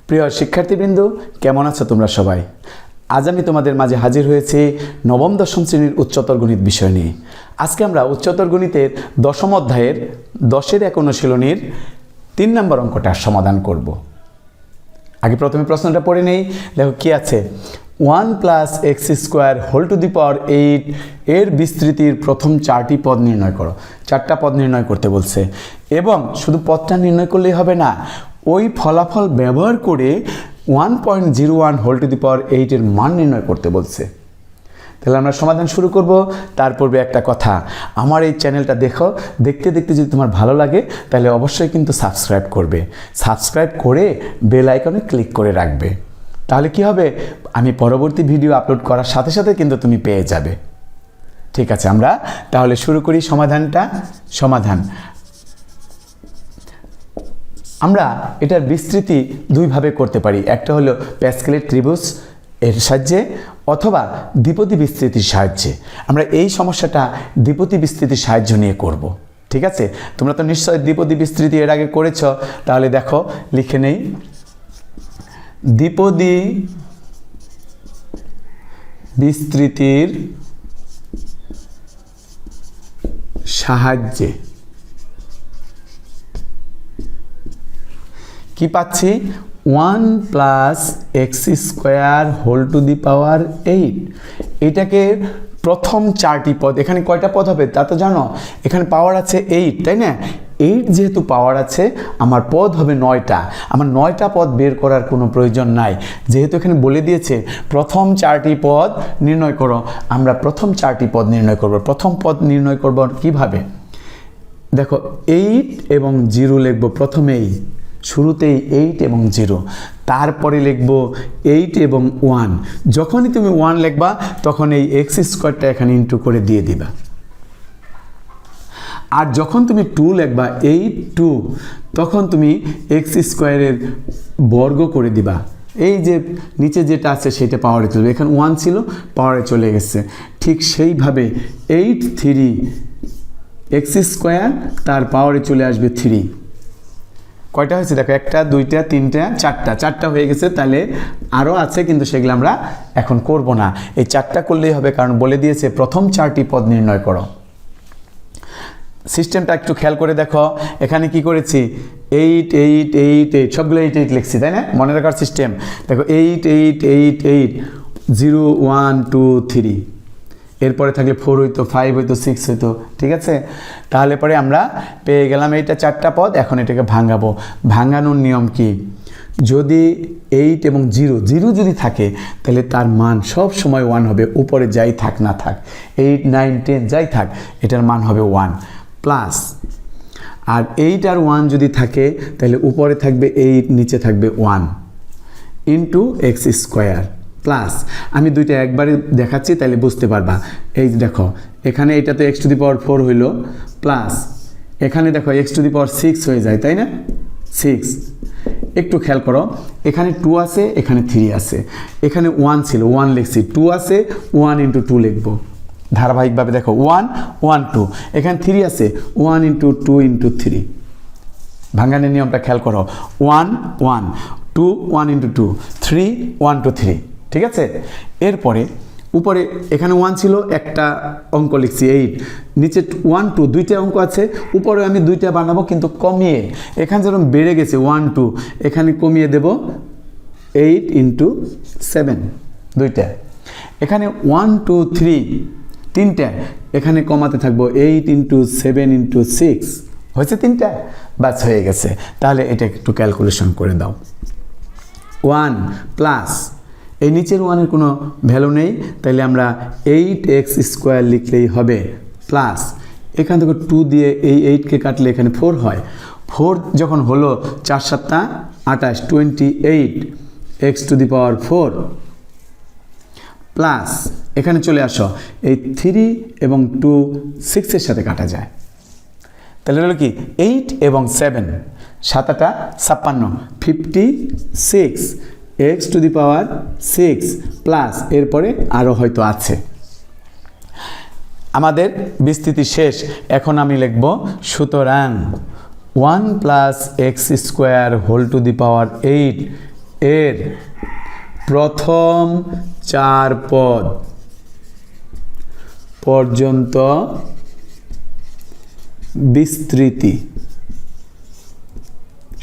প্রিয় শিক্ষার্থীবৃন্দ, কেমন আছো তোমরা সবাই? আজ আমি তোমাদের মাঝে হাজির হয়েছি নবম দশম শ্রেণীর উচ্চতর গণিত বিষয় নিয়ে। আজকে আমরা উচ্চতর গণিতের দশম অধ্যায়ের 10-এর 1 অনুশীলনীর 3 নম্বর অঙ্কটা সমাধান করব। আগে প্রথমে প্রশ্নটা পড়ে নেই। দেখো কি আছে, 1 + x² whole to the power 8 এর বিস্তৃতির প্রথম 4টি পদ নির্ণয় করো। 4টা পদ নির্ণয় করতে বলছে এবং শুধু পদটা নির্ণয় করলেই হবে না, ওই ফলাফল ব্যবহার করে 1.01 হোল টু দি পাওয়ার 8 এর মান নির্ণয় করতে বলছে। তাহলে আমরা সমাধান শুরু করব। তার পূর্বে একটা কথা, আমার এই চ্যানেলটা দেখতে দেখতে যদি তোমার ভালো লাগে তাহলে অবশ্যই কিন্তু সাবস্ক্রাইব করবে। সাবস্ক্রাইব করে বেল আইকনে ক্লিক করে রাখবে। তাহলে কি হবে, আমি পরবর্তী ভিডিও আপলোড করার সাথে সাথে কিন্তু তুমি পেয়ে যাবে। ঠিক আছে, আমরা তাহলে শুরু করি সমাধান। আমরা এটার বিস্তৃতি দুইভাবে করতে পারি। একটা হলো প্যাসকেলের ত্রিভুজ এর সাহায্যে অথবা দ্বিপদী বিস্তৃতির সাহায্যে। আমরা এই সমস্যাটা দ্বিপদী বিস্তৃতির সাহায্য নিয়ে করব। ঠিক আছে, তোমরা তো নিশ্চয়ই দ্বিপদী বিস্তৃতি এর আগে করেছ। তাহলে দেখো লিখে নেই, দ্বিপদী বিস্তৃতির সাহায্যে কি পাচ্ছি, 1 + x² whole to the power 8। এটাকে প্রথম 4টি পদ, এখানে কয়টা পদ হবে তা তো জানো, এখানে পাওয়ার আছে 8, তাই না? 8 যেহেতু পাওয়ার আছে, আমার পদ হবে 9টা। আমার 9টা পদ বের করার কোনো প্রয়োজন নাই, যেহেতু এখানে বলে দিয়েছে প্রথম 4টি পদ নির্ণয় করো। আমরা প্রথম 4টি পদ নির্ণয় করব। প্রথম পদ নির্ণয় করব কিভাবে, দেখো 8 এবং 0 লিখব। প্রথমেই শুরুতেই 8 এবং 0, তারপরে লিখব 8 এবং 1। যখনই তুমি 1 লিখবা তখন এই x² এখানে ইন্টু করে দিয়ে দিবা। আর যখন তুমি 2 লিখবা 8 2, তখন তুমি x² এর বর্গ করে দিবা। এই যে নিচে যেটা আছে সেটা পাওয়ারে চলবে। এখানে 1 ছিল, পাওয়ারে চলে গেছে। ঠিক সেইভাবে 8 3 x² তার পাওয়ারে চলে আসবে 3। কয়টা হয়েছে দেখো, 1টা 2টা 3টা 4টা হয়ে গেছে। তাহলে আরও আছে, কিন্তু সেগুলো আমরা এখন করব না। এই 4টা করলেই হবে, কারণ বলে দিয়েছে প্রথম 4টি পদ নির্ণয় করো। সিস্টেমটা একটু খেয়াল করে দেখো, এখানে কি করেছি, 8 8 8 8 সবগুলো 8 8 লিখছি, তাই না? মনে রাখার সিস্টেম দেখো, 8 8 8 8 0 1 2 3, এরপরে থাকলে 4 হইতো, 5 হইতো, 6 হইতো। ঠিক আছে, তাহলে পরে আমরা পেয়ে গেলাম এইটা 4টা পদ। এখন এটাকে ভাঙাবো। ভাঙানোর নিয়ম কি, যদি 8 এবং 0 যদি থাকে তাহলে তার মান সব সময় 1 হবে, উপরে যাই থাক না থাক, 8 9 10 যাই থাক, এটার মান হবে 1 প্লাস। আর 8 আর 1 যদি থাকে তাহলে উপরে থাকবে 8, নিচে থাকবে 1 ইন্টু x² প্লাস। আমি দুইটা একবারে দেখাচ্ছি তাহলে বুঝতে পারবা। এই দেখো, এখানে এটা তো x⁴ হইল, প্লাস এখানে দেখো x⁴ হয়ে যায়, তাই না? 6। একটু খেয়াল করো, এখানে 2 আছে, এখানে 3 আছে। এখানে 1 ছিল, 1 লিখছি, 2 আছে, 1 × 2 লিখবো ধারাবাহিকভাবে। দেখো 1 1 2, এখানে 3 আছে, 1 × 2 × 3। ভাঙানোর নিয়মটা খেয়াল করো, 1 1 2 1 × 2 3 1 2 3। ঠিক আছে, এরপরে উপরে এখানে 1 ছিল, একটা অঙ্ক লিখছি 8, নিচে 1 2 দুইটা অঙ্ক আছে, উপরে আমি 2টা বানাবো কিন্তু কমিয়ে। এখানে যেরকম বেড়ে গেছে 1 2, এখানে কমিয়ে দেব 8 × 7 দুইটা। এখানে 1 2 3 তিনটা, এখানে কমাতে থাকবো 8 × 7 × 6 হয়েছে 3টা, বাস হয়ে গেছে। তাহলে এটা একটু ক্যালকুলেশন করে দাও। 1 প্লাস এই নিচের 1 এর কোনো ভ্যালু নেই, তাইলে আমরা 8x² লিখলেই হবে, প্লাস এখান থেকে 2 দিয়ে এই 8কে কাটলে এখানে 4 হয়। 4 যখন হলো 4 7 28 28 x⁴ প্লাস এখানে চলে আসো, এই 3 এবং 2 6-এর সাথে কাটা যায়। তাহলে হলো কি 8 এবং 7 7 8 56 56 x⁴ প্লাস এরপরে আরও হয়তো আছে। আমাদের বিস্তৃতি শেষ। এখন আমি লিখব, সুতরাং 1 + x² whole to the power 8 এর প্রথম 4 পদ পর্যন্ত বিস্তৃতি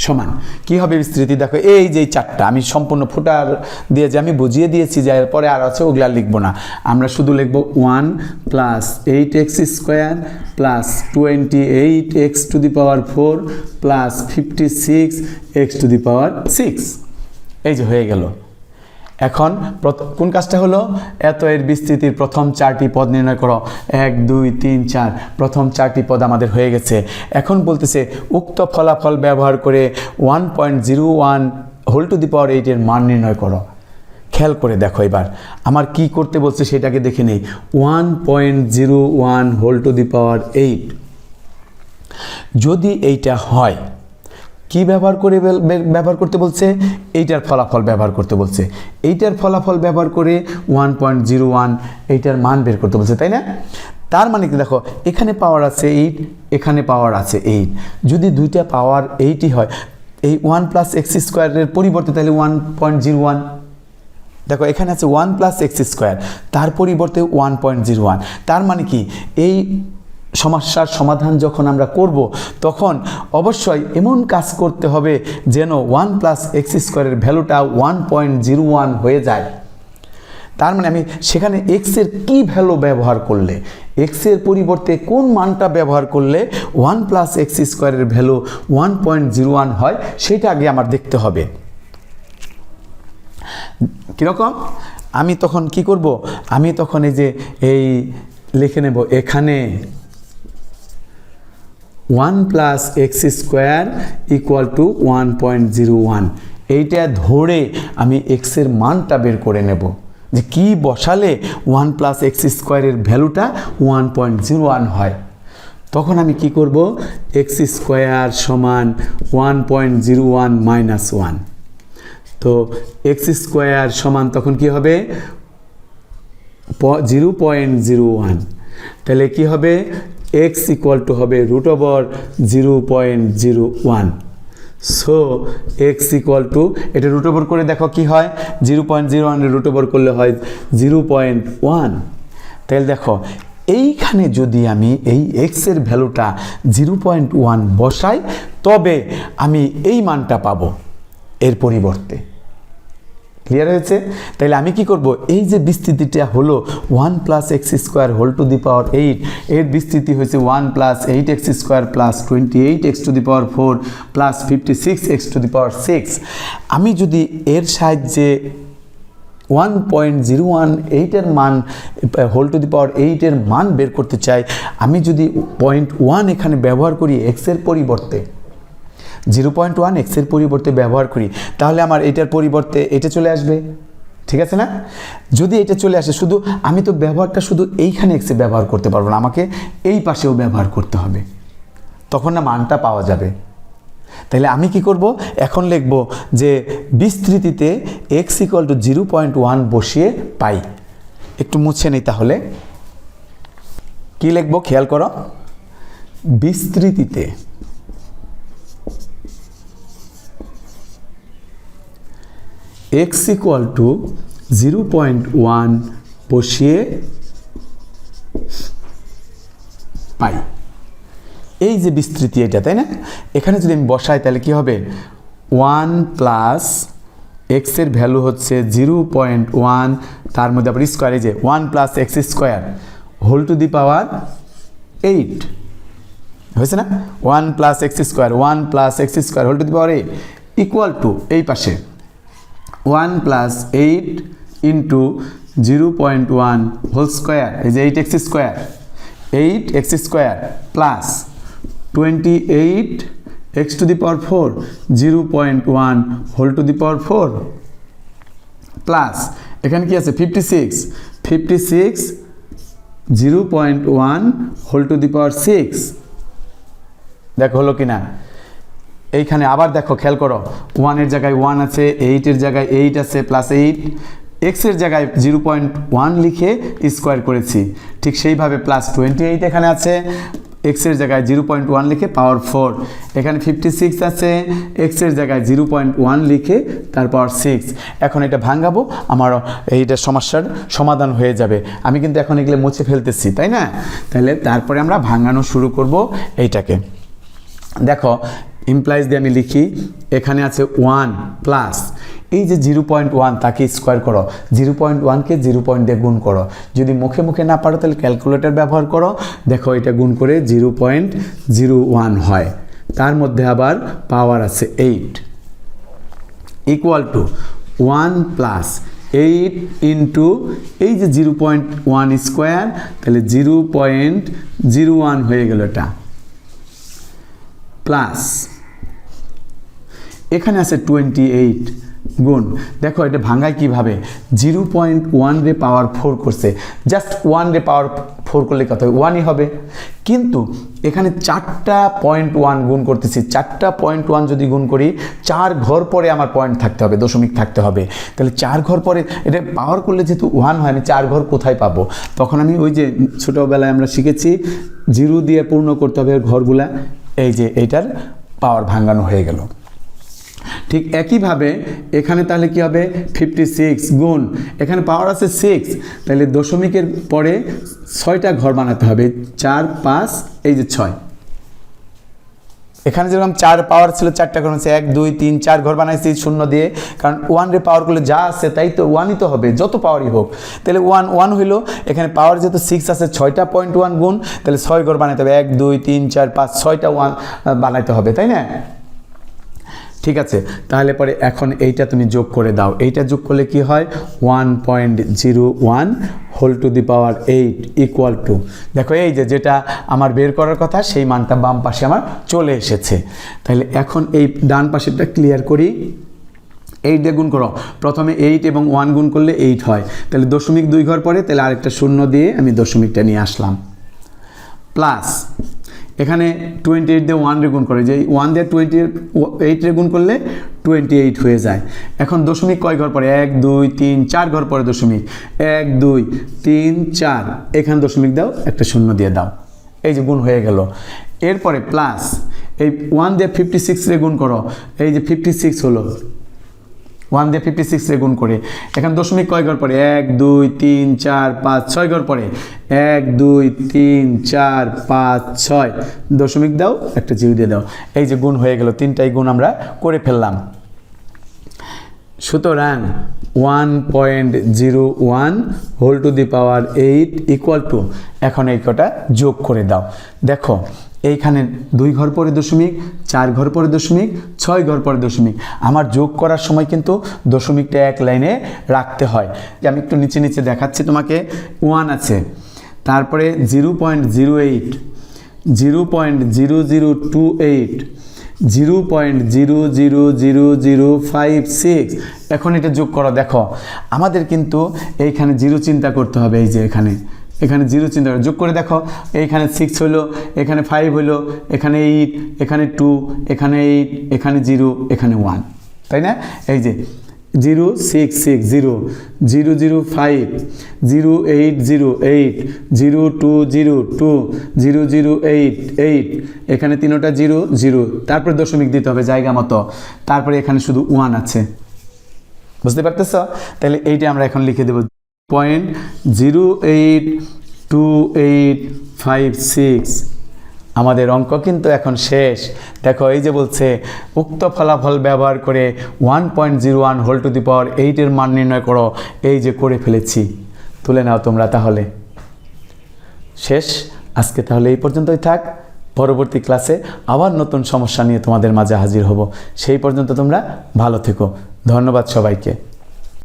সমান কি হবে বিস্তৃতি? দেখো এই যে 4টা আমি সম্পূর্ণ ফুটার দিয়ে যে আমি বুঝিয়ে দিয়েছি, যে এরপরে আর আছে ওগুলা লিখবো না, আমরা শুধু লিখবো 1 plus 8x square plus 28x⁴ plus 56x⁶। এই যে হয়ে গেল। এখন কোন কাজটা হলো? এত এর বিস্তৃতির প্রথম 4টি পদ নির্ণয় করো। 1 2 3 4 প্রথম 4টি পদ আমাদের হয়ে গেছে। এখন বলতেছে উক্ত ফলাফল ব্যবহার করে 1.01 হোল⁸ এর মান নির্ণয় করো। খেয়াল করে দেখো এবার আমার কি করতে বলছে সেটাকে দেখে নেই। 1.01 হোল⁸ যদি এইটা হয়, কি ব্যবহার করতে বলছে? এইটার ফলাফল ব্যবহার করতে বলছে। এইটার ফলাফল ব্যবহার করে 1.01 এইটার মান বের করতে বলছে, তাই না? তার মানে কি দেখো এখানে পাওয়ার আছে 8, এখানে পাওয়ার আছে 8। যদি দুইটা পাওয়ার 8ই হয়, এই 1 প্লাস এক্স স্কোয়ারের পরিবর্তে তাহলে 1.01, দেখো এখানে আছে 1 প্লাস এক্স স্কোয়ার, তার পরিবর্তে 1.01। তার মানে কি এই সমস্যার সমাধান যখন আমরা করব তখন অবশ্যই এমন কাজ করতে হবে যেন 1 প্লাস এক্স স্কোয়ারের ভ্যালুটা 1.01 হয়ে যায়। তার মানে আমি সেখানে এক্সের কি ভ্যালু ব্যবহার করলে, এক্সের পরিবর্তে কোন মানটা ব্যবহার করলে 1 প্লাস এক্স স্কোয়ারের ভ্যালু 1.01 হয় সেটা আগে আমার দেখতে হবে। কীরকম? আমি তখন কি করব? আমি তখন এই লিখে নেব এখানে 1 plus x square equal to 1.01। এইটা ধরে আমি এক্সের মানটা বের করে নেব, যে কি বসালে 1 প্লাস এক্স স্কোয়ারের ভ্যালুটা 1.01 হয়। তখন আমি কি করব? এক্স স্কোয়ার সমান 1.01 মাইনাস 1। তো এক্স স্কোয়ার সমান তখন কি হবে? 0.01। তাহলে কি হবে? x ইকুয়াল টু হবে √0.01। সো x ইকুয়াল টু, এটা √ওভার করে দেখো কি হয়? 0.01 √ওভার করলে হয় 0.1। তাহলে দেখো এইখানে যদি আমি এই x এর ভ্যালুটা 0.1 বসাই তবে আমি এই মানটা পাবো এর পরিবর্তে। ক্লিয়ার হয়েছে? তাহলে আমি কি করব? এই যে বিস্তৃতিটা হলো 1 প্লাস এক্স স্কোয়ার হোল⁸ এর বিস্তৃতি হয়েছে 1 plus 8x square plus 28x⁴ plus 56x⁶। আমি যদি এর সাহায্যে 1.01 এর মান হোল⁸ এর মান বের করতে চাই, আমি যদি 0.1 এখানে ব্যবহার করি এক্সের পরিবর্তে, 0.1 এক্সের পরিবর্তে ব্যবহার করি, তাহলে আমার এটার পরিবর্তে এটা চলে আসবে। ঠিক আছে না? যদি এটা চলে আসে, শুধু আমি তো ব্যবহারটা শুধু এইখানে এক্সে ব্যবহার করতে পারবো না, আমাকে এই পাশেও ব্যবহার করতে হবে, তখন না মানটা পাওয়া যাবে। তাহলে আমি কি করব? এখন লিখব যে বিস্তৃতিতে এক্স ইকুয়াল টু 0.1 বসিয়ে পাই। একটু মুছে নেই তাহলে। কি লিখব খেয়াল করো? বিস্তৃতিতে x ইকুয়াল টু 0.1 বসিয়ে পাই। এই যে বিস্তৃতি এটা, তাই না? এখানে যদি আমি বসাই তাহলে কি হবে? 1 প্লাস এক্সের ভ্যালু হচ্ছে 0.1, তার মধ্যে আবার স্কোয়ার, এই যে 1 প্লাস এক্স স্কোয়ার হোল⁸ হয়েছে না? 1 plus x square, 1 plus x square whole equal to এই পাশে 1 প্লাস 8 ইন্টু 0.1 হোল স্কোয়ার, এই যে 8x square, 8x square plus 28x⁴ 0.1 whole plus এখানে কি আছে? 56 0.1 হোল⁸। দেখো হলো কিনা? এইখানে আবার দেখো খেয়াল করো, 1 এর জায়গায় 1 আছে, 8 এর জায়গায় 8 আছে, প্লাস 8 x এর জায়গায় 0.1 লিখে স্কোয়ার করেছি। ঠিক সেইভাবে প্লাস 28 এখানে আছে, এক্সের জায়গায় 0.1 লিখে পাওয়ার 4, এখানে 56 আছে, এক্সের জায়গায় 0.1 লিখে তারপর 6। এখন এটা ভাঙাবো, আমার এইটা সমস্যার সমাধান হয়ে যাবে। আমি কিন্তু এখন এগুলো মুছে ফেলতেছি, তাই না? তাহলে তারপরে আমরা ভাঙানো শুরু করব এইটাকে। দেখো ইমপ্লাইজ দিয়ে আমি লিখি, এখানে আছে 1 প্লাস এই যে 0.1 তাকে স্কোয়ার করো, 0.1কে 0 দিয়ে গুণ করো। যদি মুখে মুখে না পারো তাহলে ক্যালকুলেটর ব্যবহার করো। দেখো এটা গুণ করে 0.01 হয়, তার মধ্যে আবার পাওয়ার আছে 8 ইকুয়াল টু 1 প্লাস 8 ইন্টু এই যে 0.1 স্কোয়ার, তাহলে 0.01 হয়ে গেল এটা, প্লাস এখানে আছে 28 গুণ। দেখো এটা ভাঙায় কিভাবে, 0.1 রে পাওয়ার 4 করছে, জাস্ট 1 রে পাওয়ার 4 করলে কত হবে, 1ই হবে। কিন্তু এখানে 4টা 0.1 গুণ করতেছি, 4টা 0.1 যদি গুণ করি 4 ঘর পরে আমার পয়েন্ট থাকতে হবে, দশমিক থাকতে হবে। তাহলে 4 ঘর পরে এটা পাওয়ার করলে যেহেতু 1 হয়, আমি 4 ঘর কোথায় পাবো? তখন আমি ওই যে ছোটোবেলায় আমরা শিখেছি 0 দিয়ে পূর্ণ করতে হবে ঘরগুলা, এই যে এইটার পাওয়ার ভাঙানো হয়ে গেল। ঠিক একইভাবে এখানে তাহলে কি হবে, 56 গুণ, এখানে পাওয়ার আছে 6, তাহলে দশমিকের পরে 6টা ঘর বানাতে হবে, 4 5 এই যে 6। এখানে যেরকম 4 পাওয়ার ছিল 4টা ঘর আছে, 1 2 3 4 ঘর বানাইছি 0 দিয়ে, কারণ 1 রে পাওয়ার করলে যা আছে তাই তো 1ই তো হবে, যত পাওয়ারই হোক। তাহলে 1 হইলো, এখানে পাওয়ার যেহেতু 6 আছে 6টা 0.1 গুণ, তাহলে 6 ঘর বানাইতে হবে, 1 2 3 4 5 6টা 1 বানাইতে হবে, তাই না? ঠিক আছে, তাহলে পরে এখন এইটা তুমি যোগ করে দাও, এইটা যোগ করলে কি হয়, 1.01 whole to the power 8 equal to, দেখো এই যে যেটা আমার বের করার কথা সেই মানটা বাম পাশে আমার চলে এসেছে। তাহলে এখন এই ডান পাশেরটা ক্লিয়ার করি, 8 দিয়ে গুণ করো, প্রথমে 8 এবং 1 গুণ করলে 8 হয়, তাহলে দশমিক 2 ঘর পরে, তাহলে আরেকটা শূন্য দিয়ে আমি দশমিকটা নিয়ে আসলাম, প্লাস এখানে 28 দিয়ে 1 রে গুণ করে, যে 1 দিয়ে 28 রে গুণ করলে 28 হয়ে যায়। এখন দশমিক কয় ঘর পরে, 1 2 3 4 ঘর পরে দশমিক, 1 2 3 4, এখানে দশমিক দাও, একটা শূন্য দিয়ে দাও, এই যে গুণ হয়ে গেল। এরপরে প্লাস এই 1 দিয়ে 56 রে গুণ করো, এই যে 56 হলো, 1 দিয়ে 56 রে গুণ করে, এখানে দশমিক কয় ঘর পরে, 1 2 3 4 5 6 ঘর পরে, 1 2 3 4 5 6, দশমিক দাও, একটা জিরো দিয়ে দাও, এই যে গুণ হয়ে গেল, তিনটাই গুণ আমরা করে ফেললাম। সুতরাং 1.01 whole to the power 8 equal to, এখন এই কটা যোগ করে দাও। দেখো এইখানে 2 ঘর পরে দশমিক, 4 ঘর পরে দশমিক, 6 ঘর পরে দশমিক, আমার যোগ করার সময় কিন্তু দশমিকটা এক লাইনে রাখতে হয়। আমি একটু নিচে নিচে দেখাচ্ছি তোমাকে, 1 আছে, তারপরে 0.08 0.0028 0.000056, এখন এটা যোগ করো। দেখো আমাদের কিন্তু এইখানে 0 চিন্তা করতে হবে, এই যে এখানে 0 চিন্তা করে যোগ করে দেখো, এইখানে 6 হলো, এখানে 5 হলো, এখানে 8, এখানে 2, এখানে 8, এখানে 0, এখানে 1, তাই না? এই যে 0 6 6 0 0 0 5 0 8 0 8 0 2 0 2 0 0 8 8, এখানে তিনটা 0 0, তারপরে দশমিক দিতে হবে জায়গা মতো, তারপরে এখানে শুধু 1 আছে, বুঝতে পারতেছ? তাহলে এইটা আমরা এখন লিখে দেব 0.082856। আমাদের অঙ্ক কিন্তু এখন শেষ। দেখো এই যে বলছে উক্ত ফলাফল ব্যবহার করে 1.01 হোল টু দি পাওয়ার 8 এর মান নির্ণয় করো, এই যে করে ফেলেছি, তুলে নাও তোমরা। তাহলে শেষ, আজকে তাহলে এই পর্যন্তই থাক। পরবর্তী ক্লাসে আবার নতুন সমস্যা নিয়ে তোমাদের মাঝে হাজির হব। সেই পর্যন্ত তোমরা ভালো থেকো। ধন্যবাদ সবাইকে।